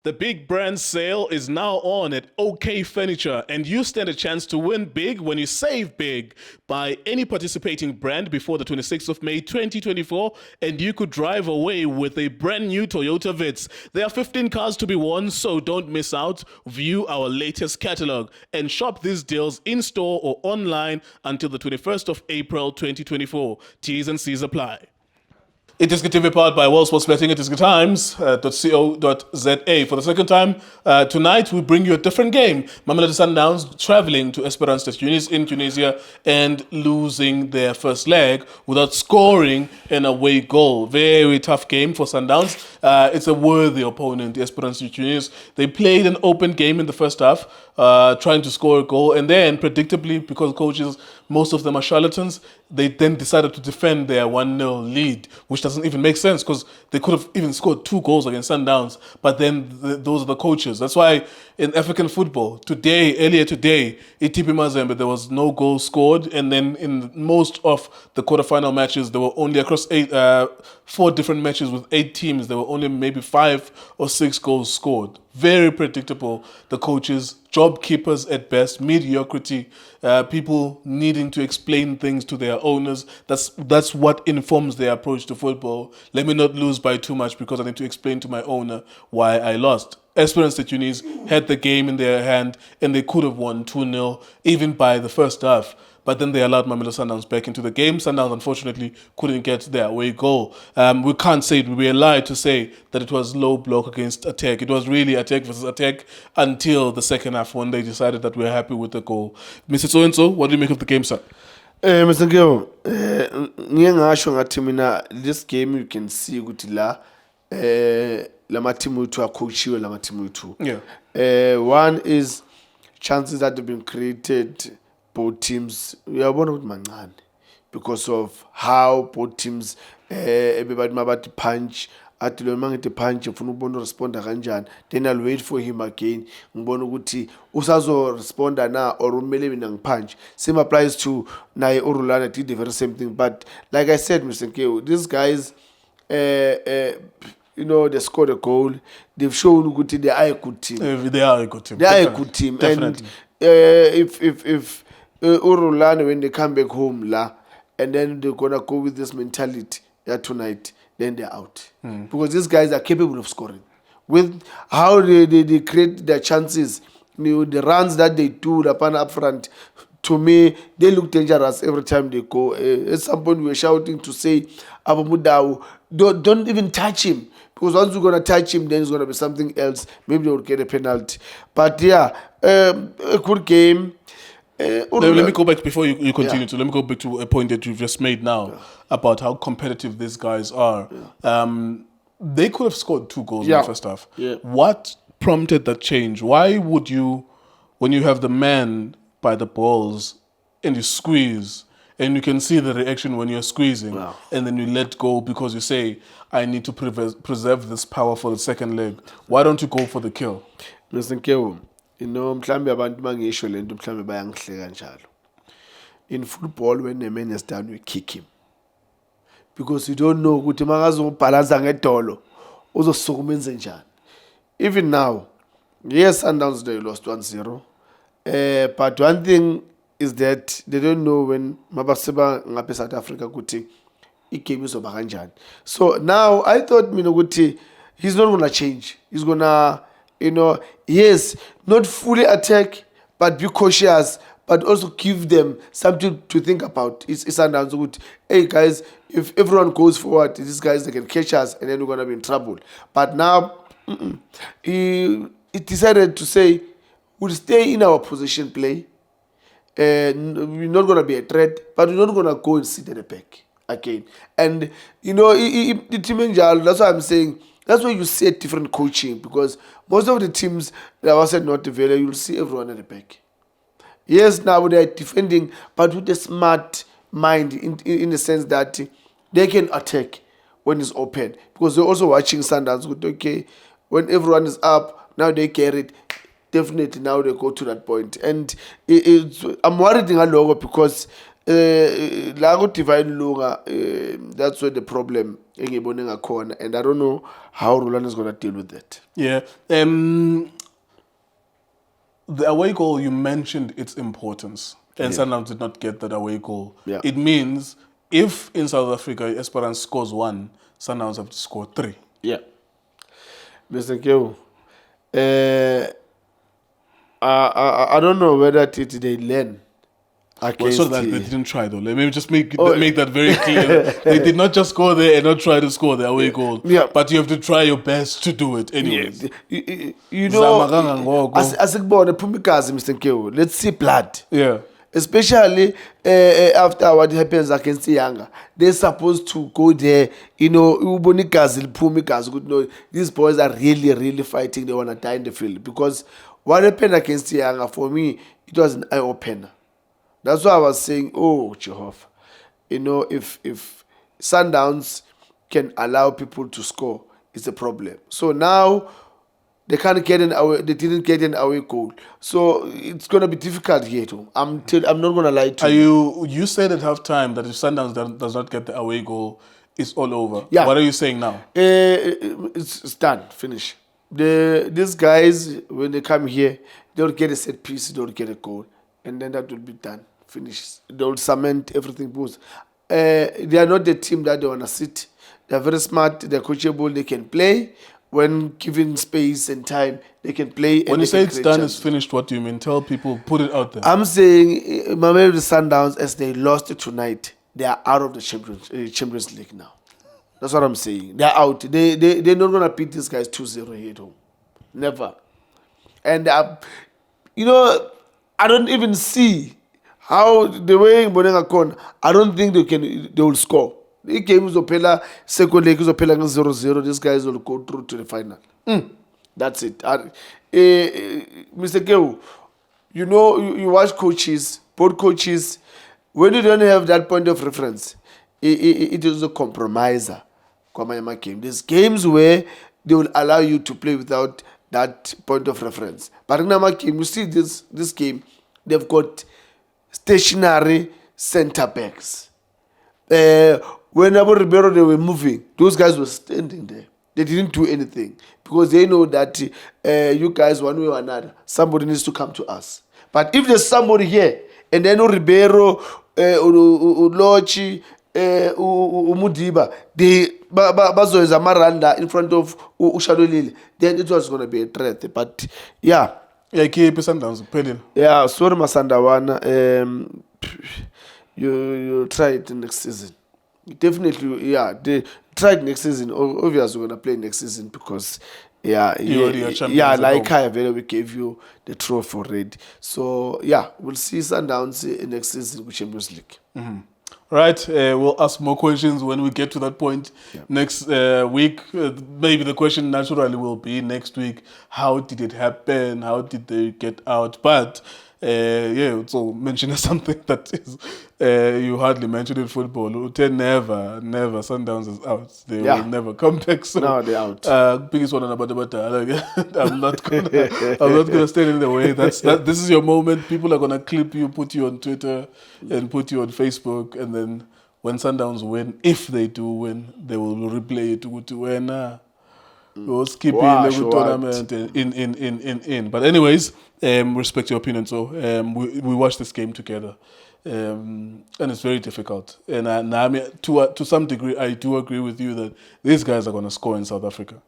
The big brand sale is now on at OK Furniture, and you stand a chance to win big when you save big. Buy any participating brand before the 26th of May 2024, and you could drive away with a brand new Toyota Vitz. There are 15 cars to be won, so don't miss out. View our latest catalog and shop these deals in store or online until the 21st of April 2024. T's and C's apply. iDiskiTV powered by World Sports Betting. iDiskiTimes.co.za. For the second time tonight, we bring you a different game. Mamelodi Sundowns traveling to Esperance in Tunisia and losing their first leg without scoring an away goal. Very tough game for Sundowns. It's a worthy opponent, Esperance de Tunis. They played an open game in the first half, trying to score a goal, and then predictably, because coaches, most of them are charlatans, they then decided to defend their 1-0 lead, which doesn't even make sense because they could have even scored 2 goals against Sundowns, but then those are the coaches. That's why in African football, earlier today, Itipi Mazembe, there was no goal scored, and then in most of the quarterfinal matches, there were only across 4 different matches with 8 teams, there were only maybe 5 or 6 goals scored. Very predictable. The coaches, job keepers at best, mediocrity, people needing to explain things to their owners. That's what informs their approach to football. Let me not lose by too much because I need to explain to my owner why I lost. Esperance de Tunis had the game in their hand and they could have won 2-0 even by the first half. But then they allowed Mamelodi Sundowns back into the game. Sundowns, unfortunately, couldn't get their away goal. We can't say it. We are lied to say that it was low block against attack. It was really attack versus attack until the second half when they decided that we're happy with the goal. Mr. So-and-so, what do you make of the game, sir? Mr. Gil, this game you can see ukuthi la matimu to coachiwe la matimu to. Yeah. One is chances that have been created. Both teams, we are one of mancane because of how both teams everybody mabati punch at lo mangithi punch ufuna ukubona responda kanjani, then I'll wait for him again ngibona ukuthi usazo responda na or umele mina ngipunch. Same applies to naye uRulana did the very same thing, but like I said, Mr. Nkeo, these guys they scored a goal. They've shown ukuthi they are a good team. They are a good team. They are a good team. Definitely. And if Urulane, when they come back home and then they're gonna go with this mentality tonight, then they're out. Because these guys are capable of scoring. With how they create their chances, the runs that they do up front, to me, they look dangerous every time they go. At some point we were shouting to say, Abamudau, don't even touch him. Because once you're going to touch him, then it's going to be something else. Maybe they will get a penalty. But yeah, a good game. Let me go back before you continue. Let me go back to a point that you've just made now about how competitive these guys are. They could have scored 2 goals in the first half. What prompted that change? Why would you, when you have the man by the balls and you squeeze, and you can see the reaction when you're squeezing, and then you let go because you say, I need to preserve this power for the second leg. Why don't you go for the kill? Mr. Nkeo, mhlambe abantu mangisho lento mhlambe bayangihleka njalo. In football, when a man is down, we kick him. Because you don't know ukuthi makazobhalansa ngedolo uzosukumenza njani. Even now, yes, Sundowns they lost 1-0. But one thing is that they don't know when mabaseba ngabe South Africa ukuthi igame izoba kanjani. So now I thought ukuthi he's not gonna change. He's gonna yes, not fully attack, but be cautious, but also give them something to think about. It's Sundowns good. Hey guys, if everyone goes forward, these guys they can catch us, and then we're gonna be in trouble. But now he decided to say we'll stay in our position play. We're not gonna be a threat, but we're not gonna go and sit at the back again. And the team in Jal, that's what I'm saying. That's why you see a different coaching, because most of the teams that was not available, you'll see everyone at the back. Yes, now they're defending, but with a smart mind in the sense that they can attack when it's open. Because they're also watching Sundowns with, okay, when everyone is up, now they carry it. Definitely now they go to that point. And I'm worried in a logo because La ku divine lunga, that's where the problem engibone ngakhona, and I don't know how Roland is going to deal with that. Yeah. The away goal, you mentioned its importance, and Sundowns did not get that away goal. Yeah. It means if in South Africa Esperance scores 1, Sundowns have to score 3. Yeah. Mr. Kew, I don't know whether they learn Well, against so that they didn't try though. Let me just make that very clear. They did not just go there and not try to score the away goal. Yeah. But you have to try your best to do it anyways. You know, Zama kangangoko. asikubone Phumikazi, Mr. Kew. Let's see blood. Yeah. Especially after what happens against Yanga, they're supposed to go there. You know, these boys are really fighting. They want to die in the field, because what happened against Yanga, for me, it was an eye opener. That's why I was saying, oh Jehovah, you know, if Sundowns can allow people to score, it's a problem. So now they can't get an away. They didn't get an away goal, so it's gonna be difficult here too. I'm not gonna lie to you. You said at halftime that if Sundowns does not get the away goal, it's all over. Yeah. What are you saying now? It's done, finish. These guys, when they come here, they'll get a set piece, they'll get a goal, and then that will be done, finish. They'll cement everything. Because they are not the team that they wanna sit. They're very smart. They're coachable. They can play. When given space and time, they can play. When you say it's done, it's finished, what do you mean? Tell people, put it out there. I'm saying Mamelodi Sundowns, as they lost it tonight, they are out of the Champions League now. That's what I'm saying. They're out. They're not going to beat these guys 2-0 here at home. Never. And, you know, I don't even see how the way Bonenga Kon, I don't think they will score. The game is Opela, second leg is Opela 0-0. These guys will go through to the final. That's it. Mr. Keu, you know, you watch coaches, both coaches, when you don't have that point of reference, it is a compromiser. Game. There's games where they will allow you to play without that point of reference. But in our game, you see this game, they've got stationary center backs. When Abu Ribeiro, they were moving, those guys were standing there. They didn't do anything because they know that you guys, one way or another, somebody needs to come to us. But if there's somebody here, and then Ribeiro, Ulochi, Umudiba, they Bazo is a Maranda in front of Ushadolili, then it was going to be a threat. But yeah. Yeah, keep Sundowns, Pedin. Yeah, sorry, Masandawana. You try it next season. Definitely, yeah. They tried next season. Obviously, we're gonna play next season because, yeah, like we gave you the trophy already. So yeah, we'll see Sundowns next season with Champions League. Mm-hmm. Right, we'll ask more questions when we get to that point next week. Maybe the question naturally will be next week: how did it happen? How did they get out? But so mention something that is you hardly mentioned in football. Never, Sundowns is out. They will never come back. So no, they're out. Biggest one about I'm not gonna stand in the way. This is your moment. People are gonna clip you, put you on Twitter, and put you on Facebook, and then when Sundowns win, if they do win, they will replay it to win. We'll skip the tournament in. But anyways, respect your opinion. So we watched this game together, and it's very difficult. And I mean, to some degree, I do agree with you that these guys are going to score in South Africa.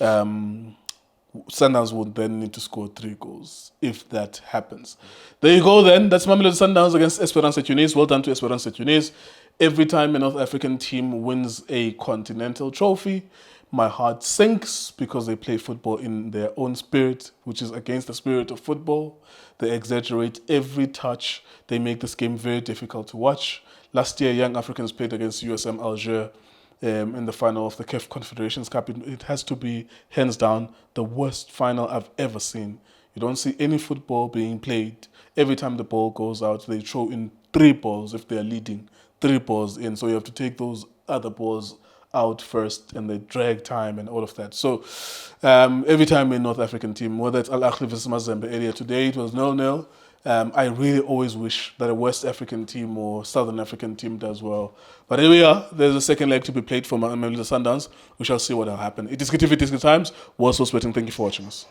Sundowns would then need to score 3 goals if that happens. There you go. Then that's Mamelodi Sundowns against Esperance de Tunis. Well done to Esperance de Tunis. Every time a North African team wins a continental trophy, my heart sinks because they play football in their own spirit, which is against the spirit of football. They exaggerate every touch. They make this game very difficult to watch. Last year, Young Africans played against USM Alger in the final of the CAF Confederations Cup. It has to be, hands down, the worst final I've ever seen. You don't see any football being played. Every time the ball goes out, they throw in 3 balls if they're leading. 3 balls in. So you have to take those other balls out first, and they drag time and all of that. So every time a North African team, whether it's Al Ahly versus Mazembe earlier today, it was 0-0. I really always wish that a West African team or Southern African team does well. But here we are. There's a second leg to be played for Mamelodi Sundowns. We shall see what will happen. iDiskiTV, Disc Times, World Sports Betting. Thank you for watching us.